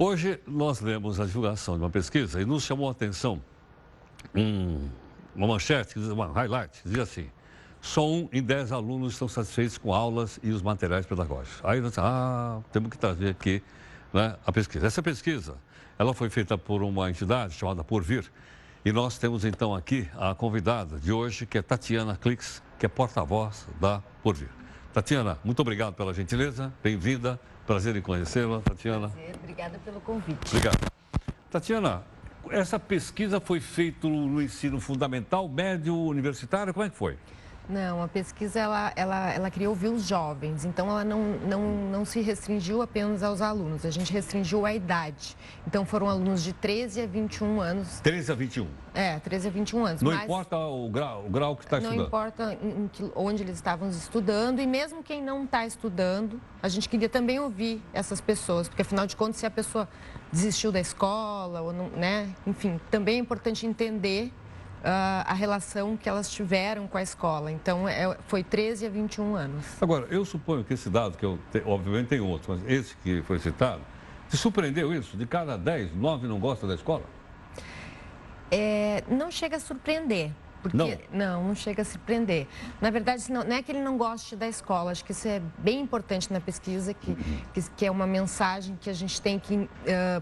Hoje nós lemos a divulgação de uma pesquisa e nos chamou a atenção uma manchete, uma highlight, dizia assim: só 1 em 10 alunos estão satisfeitos com aulas e os materiais pedagógicos. Aí nós temos que trazer aqui, né, a pesquisa. Essa pesquisa, ela foi feita por uma entidade chamada Porvir. E nós temos então aqui a convidada de hoje, que é Tatiana Klix, que é porta-voz da Porvir. Tatiana, muito obrigado pela gentileza, bem-vinda, prazer em conhecê-la, Tatiana. Prazer, obrigada pelo convite. Obrigado. Tatiana, essa pesquisa foi feita no ensino fundamental, médio, universitário, como é que foi? Não, a pesquisa, ela queria ouvir os jovens, então ela não se restringiu apenas aos alunos, a gente restringiu a idade. Então foram alunos de 13 a 21 anos. 13 a 21? 13 a 21 anos. Não importa o grau que está estudando? Não importa onde eles estavam estudando, e mesmo quem não está estudando, a gente queria também ouvir essas pessoas, porque afinal de contas, se a pessoa desistiu da escola, ou não, né? Enfim, também é importante entender a relação que elas tiveram com a escola. Então, foi 13 a 21 anos. Agora, eu suponho que esse dado, obviamente tem outros, mas esse que foi citado, te surpreendeu isso? De cada 10, 9 não gostam da escola? Não chega a surpreender. Porque, não chega a surpreender. Na verdade, não é que ele não goste da escola, acho que isso é bem importante na pesquisa, que é uma mensagem que a gente tem que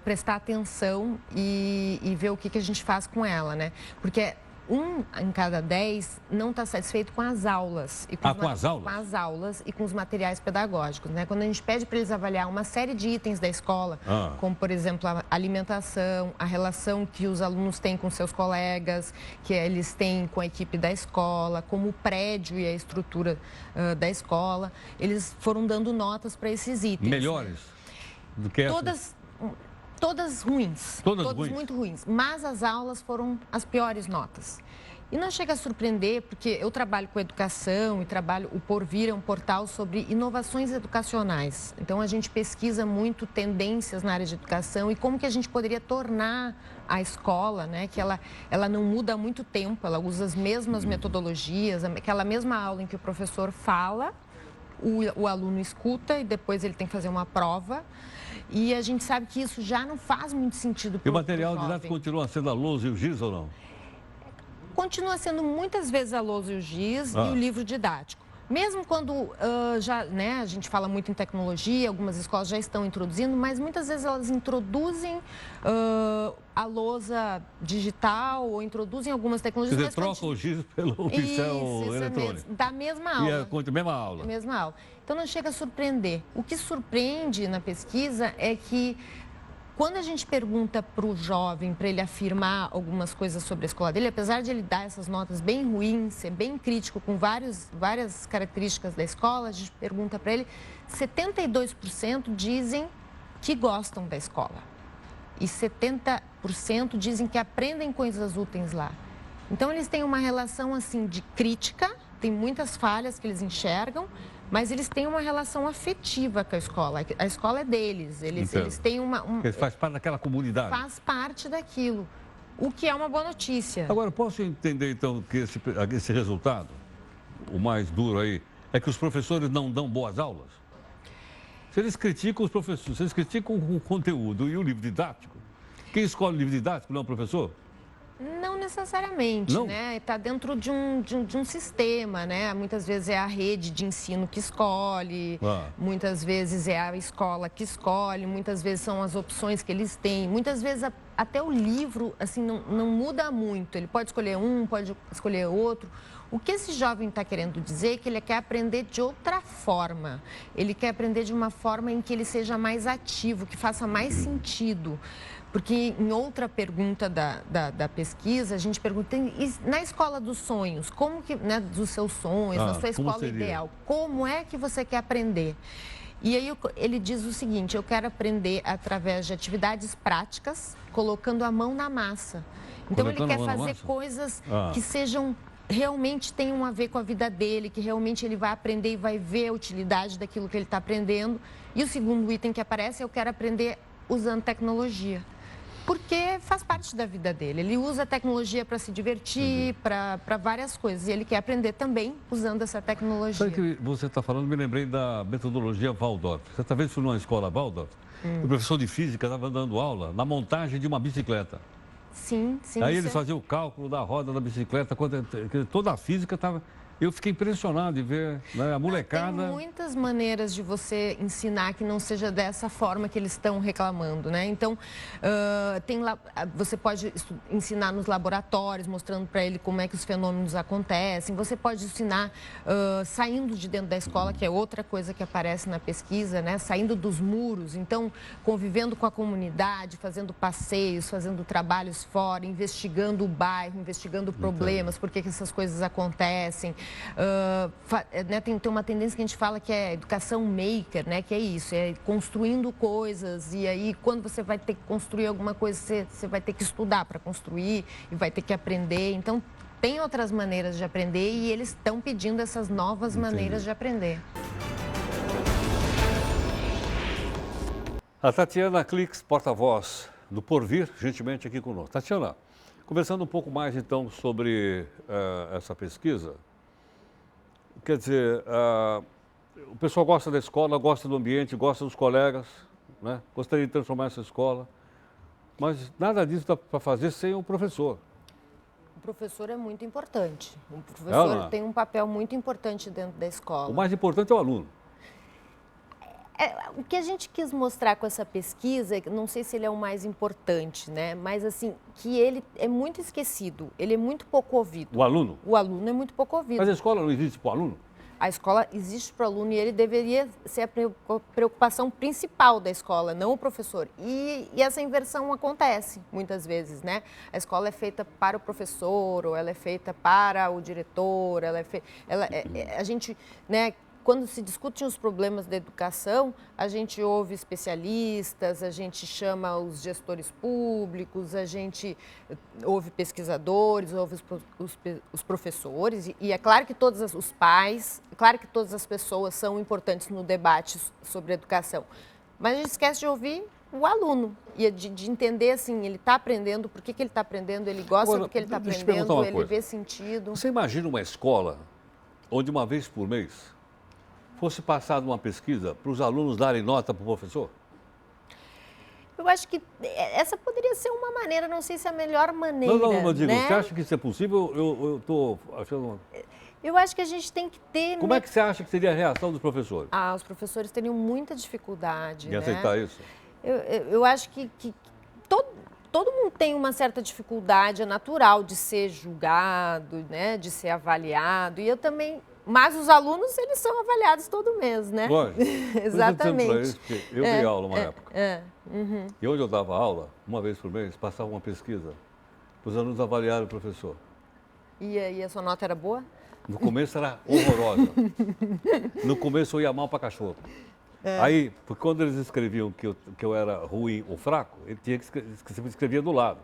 prestar atenção e ver o que a gente faz com ela, né? Porque 1 em cada 10 não está satisfeito com as aulas. E com as aulas? Com as aulas e com os materiais pedagógicos, né? Quando a gente pede para eles avaliar uma série de itens da escola, como, por exemplo, a alimentação, a relação que os alunos têm com seus colegas, que eles têm com a equipe da escola, como o prédio e a estrutura da escola, eles foram dando notas para esses itens. Melhores do que essas? Todas ruins. Todas muito ruins. Mas as aulas foram as piores notas. E não chega a surpreender, porque eu trabalho com educação e o Porvir é um portal sobre inovações educacionais. Então, a gente pesquisa muito tendências na área de educação e como que a gente poderia tornar a escola, né, que ela não muda há muito tempo, ela usa as mesmas metodologias, aquela mesma aula em que o professor fala, o aluno escuta e depois ele tem que fazer uma prova. E a gente sabe que isso já não faz muito sentido para o jovem. E o material didático continua sendo a lousa e o giz ou não? Continua sendo muitas vezes a lousa e o giz e o livro didático. Mesmo quando a gente fala muito em tecnologia, algumas escolas já estão introduzindo, mas muitas vezes elas introduzem a lousa digital ou introduzem algumas tecnologias. Quer dizer, troca o giz pelo pincel eletrônico. Da mesma aula. E a mesma aula. Mesma aula. Então, não chega a surpreender. O que surpreende na pesquisa é que, quando a gente pergunta para o jovem, para ele afirmar algumas coisas sobre a escola dele, apesar de ele dar essas notas bem ruins, ser bem crítico com várias características da escola, a gente pergunta para ele, 72% dizem que gostam da escola. E 70% dizem que aprendem coisas úteis lá. Então, eles têm uma relação, assim, de crítica, tem muitas falhas que eles enxergam, mas eles têm uma relação afetiva com a escola. A escola é deles, eles têm Eles fazem parte daquela comunidade. Faz parte daquilo, o que é uma boa notícia. Agora, posso entender, então, que esse resultado, o mais duro aí, é que os professores não dão boas aulas? Se eles criticam os professores, se eles criticam o conteúdo e o livro didático, quem escolhe o livro didático não é o professor? Não necessariamente, né? Está dentro de um sistema, né? Muitas vezes é a rede de ensino que escolhe, muitas vezes é a escola que escolhe, muitas vezes são as opções que eles têm. Muitas vezes até o livro, assim, não muda muito. Ele pode escolher um, pode escolher outro. O que esse jovem está querendo dizer é que ele quer aprender de outra forma. Ele quer aprender de uma forma em que ele seja mais ativo, que faça mais sentido. Porque em outra pergunta da pesquisa, a gente pergunta, na escola dos sonhos, como que, né, dos seus sonhos, na sua escola ideal, como é que você quer aprender? E aí ele diz o seguinte, eu quero aprender através de atividades práticas, colocando a mão na massa. Então ele quer fazer coisas que sejam, realmente tenham a ver com a vida dele, que realmente ele vai aprender e vai ver a utilidade daquilo que ele está aprendendo. E o segundo item que aparece, eu quero aprender usando tecnologia. Porque faz parte da vida dele. Ele usa a tecnologia para se divertir, para várias coisas. E ele quer aprender também usando essa tecnologia. Sabe que você está falando, me lembrei da metodologia Waldorf. Você está vendo isso numa escola Waldorf? O professor de física estava dando aula na montagem de uma bicicleta. Sim, sim. Aí eles faziam o cálculo da roda da bicicleta, toda a física estava... Eu fiquei impressionado de ver, né, a molecada... Tem muitas maneiras de você ensinar que não seja dessa forma que eles estão reclamando, né? Então, você pode ensinar nos laboratórios, mostrando para ele como é que os fenômenos acontecem. Você pode ensinar saindo de dentro da escola, que é outra coisa que aparece na pesquisa, né? Saindo dos muros, então, convivendo com a comunidade, fazendo passeios, fazendo trabalhos fora, investigando o bairro, investigando problemas, por que essas coisas acontecem. Tem uma tendência que a gente fala que é educação maker, né? Que é isso, é construindo coisas, e aí quando você vai ter que construir alguma coisa, você vai ter que estudar para construir e vai ter que aprender. Então, tem outras maneiras de aprender e eles estão pedindo essas novas maneiras de aprender. A Tatiana Clix, porta-voz do Porvir, gentilmente aqui conosco. Tatiana, conversando um pouco mais então sobre essa pesquisa. Quer dizer, o pessoal gosta da escola, gosta do ambiente, gosta dos colegas, né? Gostaria de transformar essa escola, mas nada disso dá para fazer sem o professor. O professor é muito importante. O professor tem um papel muito importante dentro da escola. O mais importante é o aluno. O que a gente quis mostrar com essa pesquisa, não sei se ele é o mais importante, né? Mas assim, que ele é muito esquecido, ele é muito pouco ouvido. O aluno? O aluno é muito pouco ouvido. Mas a escola não existe para o aluno? A escola existe para o aluno e ele deveria ser a preocupação principal da escola, não o professor. E essa inversão acontece muitas vezes, né? A escola é feita para o professor, ou ela é feita para o diretor, a gente, né? Quando se discutem os problemas da educação, a gente ouve especialistas, a gente chama os gestores públicos, a gente ouve pesquisadores, ouve os professores. E é claro que todos os pais, claro que todas as pessoas são importantes no debate sobre educação. Mas a gente esquece de ouvir o aluno e de entender, assim, ele está aprendendo, por que ele está aprendendo, ele gosta do que ele está aprendendo, ele vê sentido. Você imagina uma escola onde uma vez por mês fosse passada uma pesquisa para os alunos darem nota para o professor? Eu acho que essa poderia ser uma maneira, não sei se é a melhor maneira. Não, digo, né? Você acha que isso é possível? Eu estou achando... Eu acho que a gente tem que ter... Como é que você acha que seria a reação dos professores? Os professores teriam muita dificuldade, em aceitar isso? Eu acho que todo mundo tem uma certa dificuldade, é natural de ser julgado, né, de ser avaliado, e eu também... Mas os alunos, eles são avaliados todo mês, né? Lógico. Exatamente. Eu dei aula uma época. E onde eu dava aula, uma vez por mês, passava uma pesquisa para os alunos avaliarem o professor. E aí, a sua nota era boa? No começo era horrorosa. No começo eu ia mal para cachorro. Aí, porque quando eles escreviam que eu era ruim ou fraco, ele tinha que escrever do lado.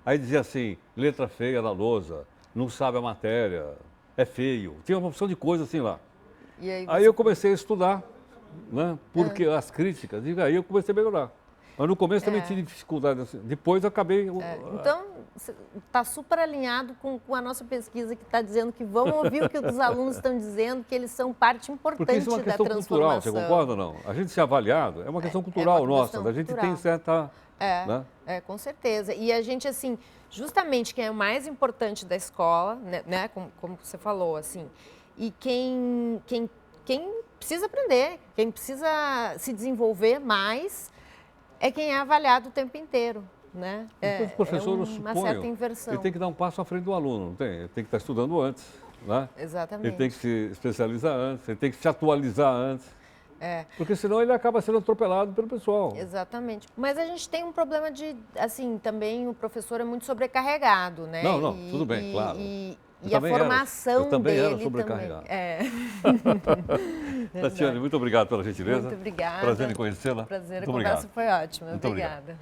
Aí dizia assim, letra feia na lousa, não sabe a matéria, é feio. Tinha uma opção de coisa assim lá. E aí eu comecei a estudar, né? Porque as críticas, e aí eu comecei a melhorar. Mas no começo também tive dificuldade. Assim. Depois eu acabei... Então, está super alinhado com a nossa pesquisa que está dizendo que vão ouvir o que os alunos estão dizendo, que eles são parte importante da transformação. Porque isso é uma questão cultural, você concorda ou não? A gente ser avaliado é uma questão cultural nossa, a gente tem certa... né? Com certeza. E a gente, assim, justamente quem é o mais importante da escola, né, como você falou, assim, e quem precisa aprender, quem precisa se desenvolver mais, é quem é avaliado o tempo inteiro, né? Os professores uma certa inversão. Ele tem que dar um passo à frente do aluno, não tem? Ele tem que estar estudando antes, né? Exatamente. Ele tem que se especializar antes, ele tem que se atualizar antes. Porque senão ele acaba sendo atropelado pelo pessoal. Exatamente. Mas a gente tem um problema de, assim, também o professor é muito sobrecarregado, né? Não, tudo bem, claro. E a formação eu também dele era sobrecarregado. Também. Tatiana, muito obrigado pela gentileza. Muito obrigada. Prazer em conhecê-la. Prazer, muito a conversa obrigado. foi ótima. Muito Obrigada. Obrigado.